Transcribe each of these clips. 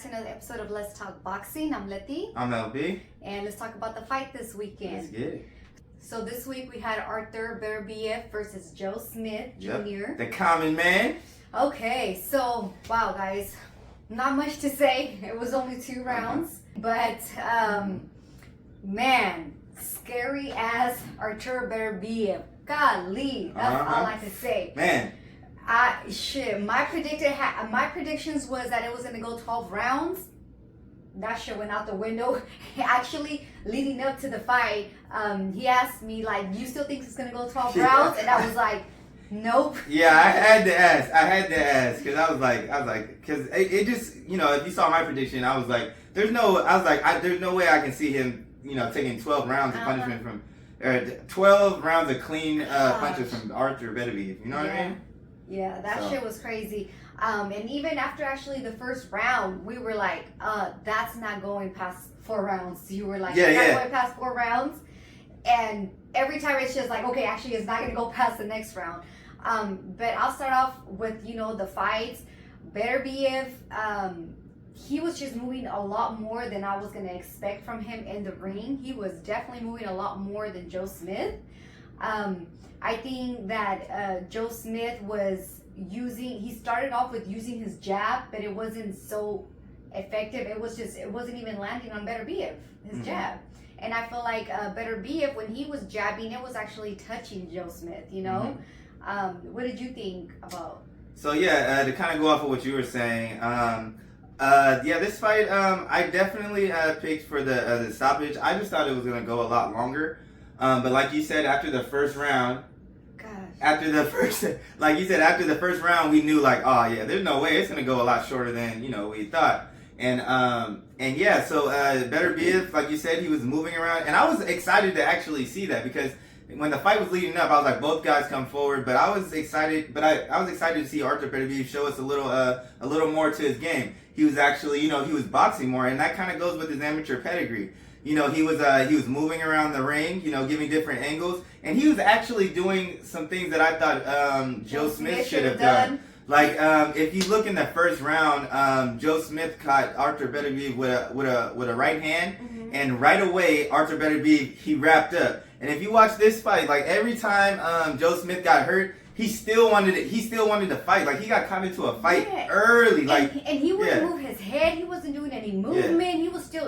to another episode of Let's Talk Boxing. I'm Leti. I'm LB. And let's talk about the fight this weekend. Let's get it. So this week we had Artur Beterbiev versus Joe Smith Jr. The common man. Okay, so wow guys, not much to say. It was only 2 rounds. But man, scary as Artur Beterbiev. Golly, that's all I can say. Man. My predictions was that it was gonna go 12 rounds. That shit went out the window. Actually, leading up to the fight, he asked me like, "You still think it's gonna go 12 rounds?" And I was like, "Nope." Yeah, I had to ask because I was like, because it just, if you saw my prediction, I was like, there's no way I can see him, taking 12 rounds of punishment from, 12 rounds of clean punches from Artur Beterbiev. You know what I mean? Yeah, that shit was crazy. And even after actually the first round, we were like, that's not going past 4 rounds. You were like, not going past 4 rounds. And every time it's just like, okay, actually it's not going to go past the next round. But I'll start off with, the fights. Beterbiev, he was just moving a lot more than I was going to expect from him in the ring. He was definitely moving a lot more than Joe Smith. I think that Joe Smith he started off with using his jab, but it wasn't so effective. It wasn't even landing on Beterbiev, his jab. And I feel like Beterbiev, when he was jabbing, it was actually touching Joe Smith, What did you think about? So to kind of go off of what you were saying, this fight, I definitely picked for the stoppage. I just thought it was going to go a lot longer. But like you said, after the first round, after the first round, we knew like, oh yeah, there's no way it's gonna go a lot shorter than we thought. And so Beterbiev, like you said, he was moving around, and I was excited to actually see that because when the fight was leading up, I was like, both guys come forward, but I was excited to see Artur Beterbiev show us a little more to his game. He was actually, he was boxing more, and that kind of goes with his amateur pedigree. He was moving around the ring, giving different angles, and he was actually doing some things that I thought Joe Smith should have done. Like if you look in the first round, Joe Smith caught Artur Beterbiev with a right hand, and right away Artur Beterbiev he wrapped up. And if you watch this fight, like every time Joe Smith got hurt, he still wanted to fight. Like he got caught into a fight early. And he wouldn't move his head. He wasn't doing any movement. Yeah. He was still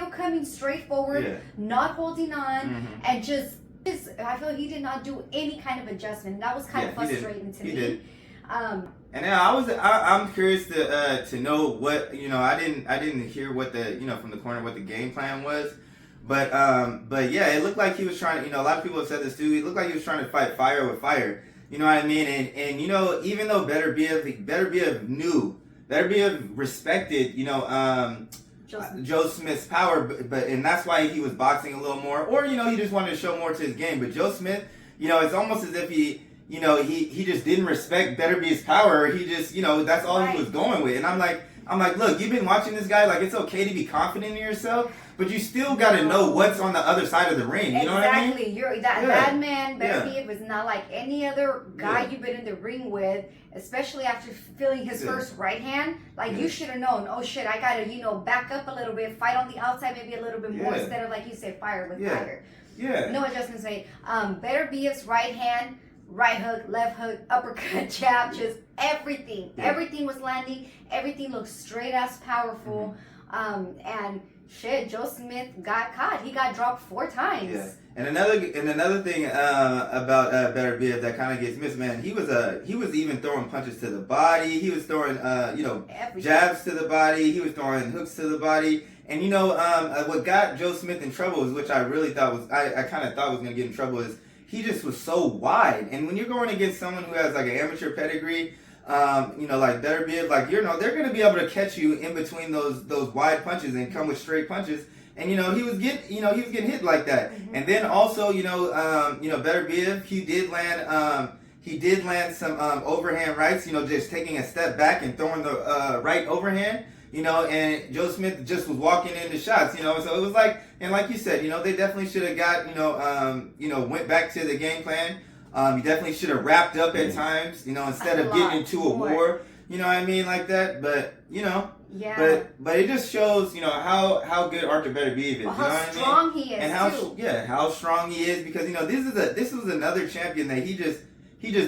coming straight forward, not holding on, and just I feel he did not do any kind of adjustment. That was kind of frustrating to me. He did. And now I'm curious to know what I didn't hear what the from the corner what the game plan was, but it looked like he was trying to a lot of people have said this too. It looked like he was trying to fight fire with fire. You know what I mean? And even though Beterbiev respected Joe Smith's power, and that's why he was boxing a little more, or he just wanted to show more to his game. But Joe Smith, it's almost as if he just didn't respect Beterbiev's power. He just that's all he was going with. And I'm like, look, you've been watching this guy. Like it's okay to be confident in yourself, but you still got to know what's on the other side of the ring. You know what I mean? Exactly. That man Beterbiev is not like any other guy you've been in the ring with, especially after feeling his first right hand. Like you should have known. Oh shit, I gotta back up a little bit, fight on the outside maybe a little bit more instead of like you said, fire with fire. Yeah. No adjustments made. Beterbiev's right hand, right hook, left hook, uppercut, jab, just everything. Yeah. Everything was landing. Everything looked straight as powerful. And shit, Joe Smith got caught. He got dropped 4 times. Yeah. And another thing about Beterbiev that kind of gets missed, man. He was even throwing punches to the body. He was throwing jabs to the body. He was throwing hooks to the body. And what got Joe Smith in trouble is, which I really thought was I kind of thought was going to get in trouble, is he just was so wide. And when you're going against someone who has like an amateur pedigree, like Beterbiev, like they're going to be able to catch you in between those wide punches and come with straight punches. And he was getting hit like that. And then also Beterbiev, he did land some overhand rights. Just taking a step back and throwing the right overhand. And Joe Smith just was walking into shots, so it was like, and like you said, they definitely should have got, went back to the game plan. You definitely should have wrapped up at times, instead of getting into a war, you know what I mean, like that. But, Yeah. But it just shows, how good Artur Beterbiev is. Well, how strong he is, and how strong he is, because this was another champion that he just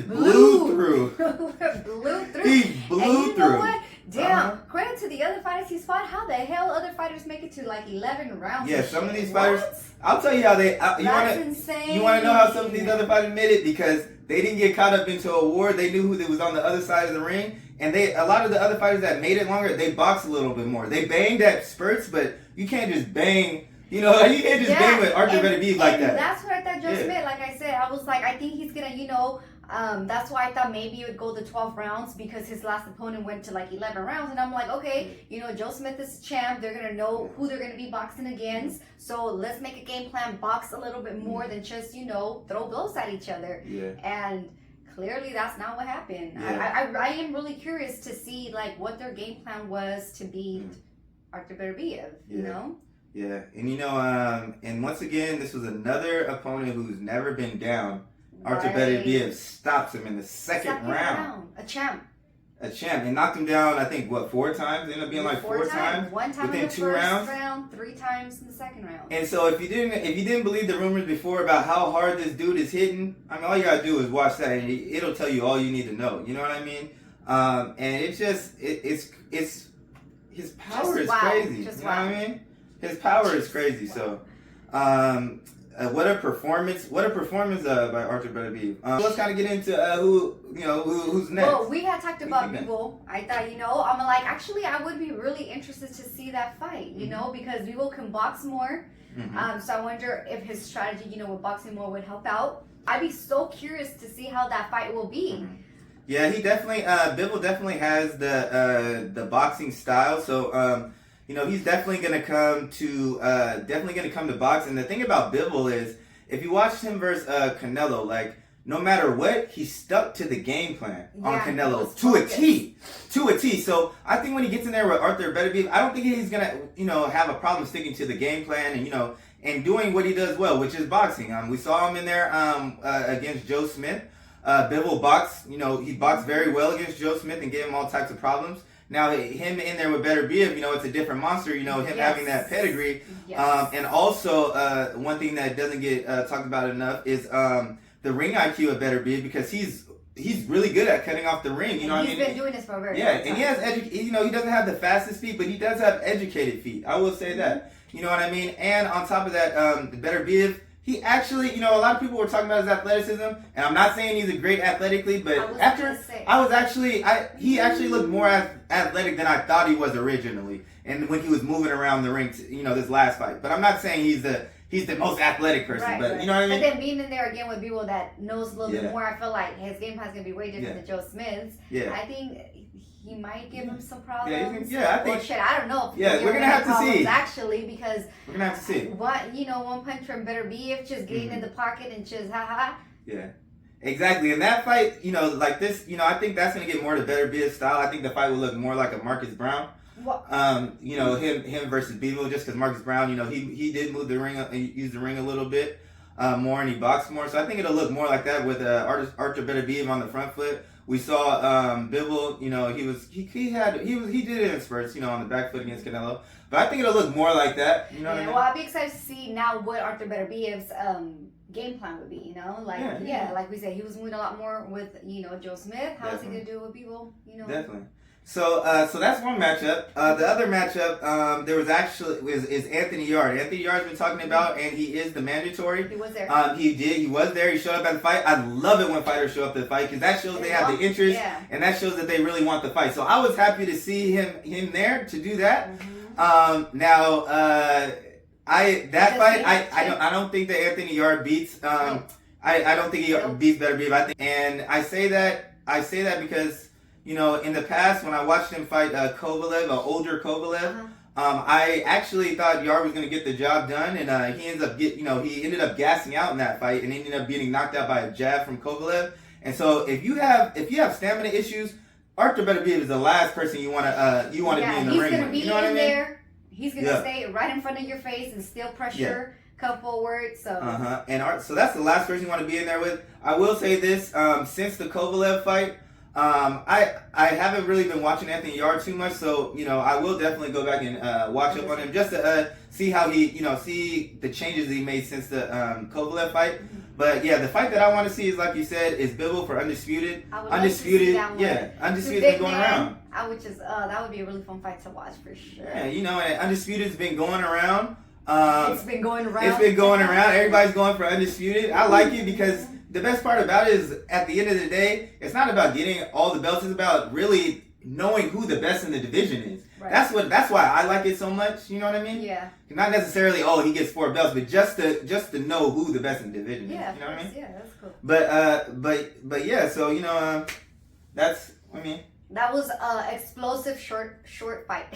blew through. Blew through. He blew and through. Know what? Damn, credit to the other fighters he's fought. How the hell other fighters make it to like 11 rounds? Yeah, some of these fighters. I'll tell you how they. That's insane. You want to know how some of these other fighters made it? Because they didn't get caught up into a war. They knew who was on the other side of the ring, and a lot of the other fighters that made it longer, they boxed a little bit more. They banged at spurts, but you can't just bang. You can't just bang with Artur Beterbiev like that. That's what I thought Joe Smith. Like I said, I was like, I think he's gonna, that's why I thought maybe it would go to 12 rounds, because his last opponent went to like 11 rounds. And I'm like, okay, Joe Smith is champ. They're going to know who they're going to be boxing against. So let's make a game plan, box a little bit more than just, throw blows at each other. Yeah. And clearly that's not what happened. Yeah. I am really curious to see like what their game plan was to beat Artur Beterbiev, Yeah. And, and once again, this was another opponent who's never been down. Artur Beterbiev stops him in the second round. A champ. And knocked him down, I think, 4 times? Ended up being like four times. One time within in the 2 first rounds. round, 3 times in the second round. And so if you didn't believe the rumors before about how hard this dude is hitting, I mean, all you gotta do is watch that, and it'll tell you all you need to know. You know what I mean? And it's just it's his power is crazy. You know what I mean? His power is crazy. So, what a performance! What a performance by Artur Beterbiev. Let's kind of get into who's next. Well, we had talked about Bivol. I thought, I'm like, actually, I would be really interested to see that fight, because Bivol can box more. So I wonder if his strategy, with boxing more would help out. I'd be so curious to see how that fight will be. Yeah, he definitely, Bivol definitely has the boxing style. So, he's definitely gonna come to box. And the thing about Bivol is, if you watched him versus Canelo, like no matter what, he stuck to the game plan on Canelo to a T. So I think when he gets in there with Artur Beterbiev, I don't think he's gonna have a problem sticking to the game plan and doing what he does well, which is boxing. We saw him in there against Joe Smith. Bivol boxed, he boxed very well against Joe Smith and gave him all types of problems. Now, him in there with Beterbiev, it's a different monster, him having that pedigree. And also, one thing that doesn't get talked about enough is the ring IQ of Beterbiev, because he's really good at cutting off the ring. He's been doing this for a very long time. And he has, he doesn't have the fastest feet, but he does have educated feet. I will say that. You know what I mean? And on top of that, Beterbiev, he actually, a lot of people were talking about his athleticism, and I'm not saying he's a great athletically, but he actually looked more athletic than I thought he was originally, and when he was moving around the ring, this last fight. But I'm not saying he's the most athletic person, but you know what I mean? But then being in there again with people that knows a little bit more, I feel like his game plan is going to be way different than Joe Smith's. Yeah. I think he might give him some problems. I think. Well, shit, I don't know. Yeah, we're gonna have to see. Actually, because we're gonna have to see. One punch from Beterbiev, just getting in the pocket and just Yeah, exactly. In that fight, like this, I think that's gonna get more to Beterbiev's style. I think the fight will look more like a Marcus Brown. Him versus Bivol, just because Marcus Brown, he did move the ring, use the ring a little bit more, and he boxed more. So I think it'll look more like that with Artur Beterbiev on the front foot. We saw Bivol, he did it in spurts, on the back foot against Canelo. But I think it'll look more like that. You know what I mean? Well, I'll be excited to see now what Artur Beterbiev's game plan would be. Like we said, he was moving a lot more with Joe Smith. How is he gonna do it with Bivol? Definitely. So that's one matchup. The other matchup, there was is Anthony Yarde. Anthony Yarde's been talking about, and he is the mandatory. He was there. He was there. He showed up at the fight. I love it when fighters show up to the fight, because that shows they have the interest, and that shows that they really want the fight. So I was happy to see him there to do that. I don't think that Anthony Yarde beats. I don't think he beats Beterbiev. I say that because, in the past, when I watched him fight Kovalev, an older Kovalev, I actually thought Yarde was going to get the job done, and he ended up gassing out in that fight and ended up getting knocked out by a jab from Kovalev. And so if you have stamina issues, Artur Beterbiev is the last person you want to be in the ring with. He's going to be in there. He's going to stay right in front of your face and still pressure. Come forward, so so that's the last person you want to be in there with. I will say this: since the Kovalev fight, I haven't really been watching Anthony Yarde too much, so I will definitely go back and watch up on him just to see how he see the changes he made since the Kovalev fight. But yeah, the fight that I want to see is, like you said, is Bivol for Undisputed. Undisputed, Undisputed going around. That would be a really fun fight to watch for sure. Yeah, and Undisputed's been going around. It's been going around. It's been going around. Everybody's going for Undisputed. I like it because the best part about it is, at the end of the day, it's not about getting all the belts. It's about really knowing who the best in the division is. Right. That's why I like it so much. You know what I mean? Yeah. Not necessarily, he gets 4 belts, but just to know who the best in the division is. You know what I mean? Yeah, that's cool. But yeah. So that's that was explosive short fight.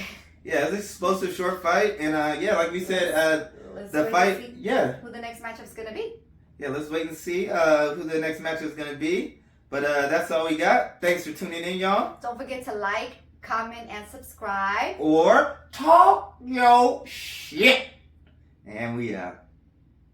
Yeah, it's an explosive short fight, and like we said, the fight. Yeah. Who the next matchup's gonna be? Yeah, let's wait and see who the next match is going to be. But that's all we got. Thanks for tuning in, y'all. Don't forget to like, comment, and subscribe. Or talk your shit. And we out.